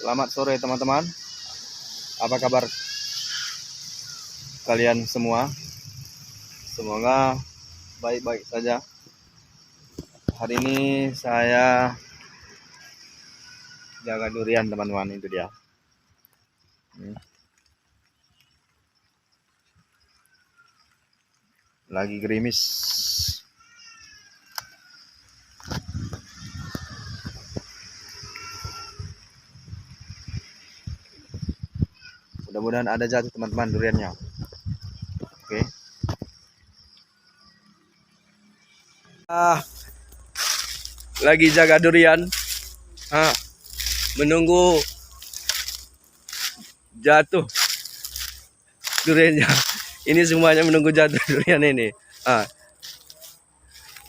Selamat sore teman-teman. Apa kabar kalian semua? Semoga baik-baik saja. Hari ini saya jaga durian teman-teman, itu dia. Lagi gerimis. Mudah-mudahan ada jatuh teman-teman duriannya. Oke. Lagi jaga durian. Menunggu jatuh duriannya. Ini semuanya menunggu jatuh durian ini.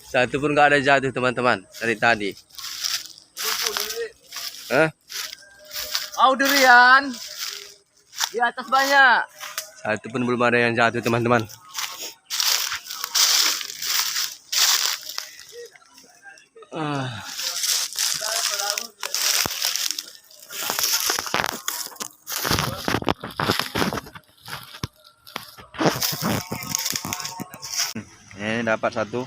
Satu pun nggak ada jatuh teman-teman dari tadi. Durian di atas banyak. Satu pun belum ada yang jatuh teman-teman. Ini dapat satu.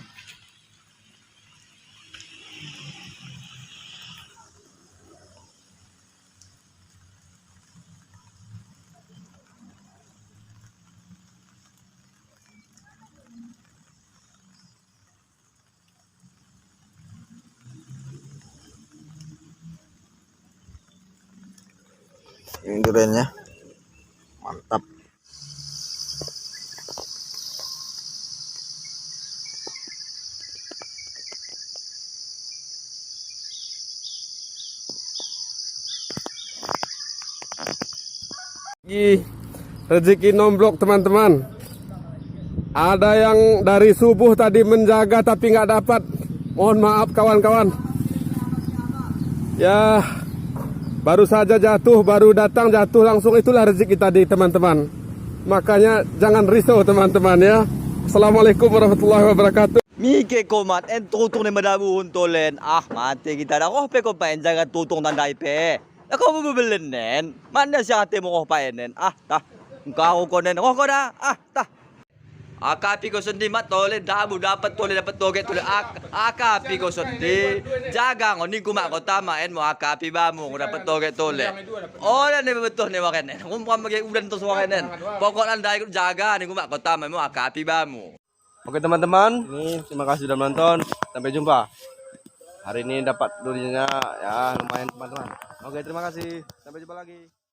Ini duriannya mantap. Rezeki nomblok teman-teman. Ada yang dari subuh tadi menjaga tapi nggak dapat. Mohon maaf kawan-kawan. Ya, baru saja jatuh, baru datang jatuh langsung, itulah rezeki tadi teman-teman. Makanya jangan risau teman-teman ya. Assalamualaikum warahmatullahi wabarakatuh. Mike komat en tutong ni madabu huntolen. Mati kita dah. Pe ko pa en jaga tutong tandai pe. Ako bubulin nen. Mana siya ate mo ko pa enen. Engkau ko nen. Ko dah. Akapi ko sundi matolen dabu dapat toge tole akapi ko sundi jaga ngoni kuma ko tamaen mo akapi ba mo dapat toge tole. Ora ni betul ni wakenen. Kumpa magi udan to wakenen. Pokok andai jaga ni kuma ko tama mo akapi ba mo. Oke teman-teman, ini terima kasih sudah menonton. Sampai jumpa. Hari ini dapat duriannya ya lumayan teman-teman. Oke, terima kasih. Sampai jumpa lagi.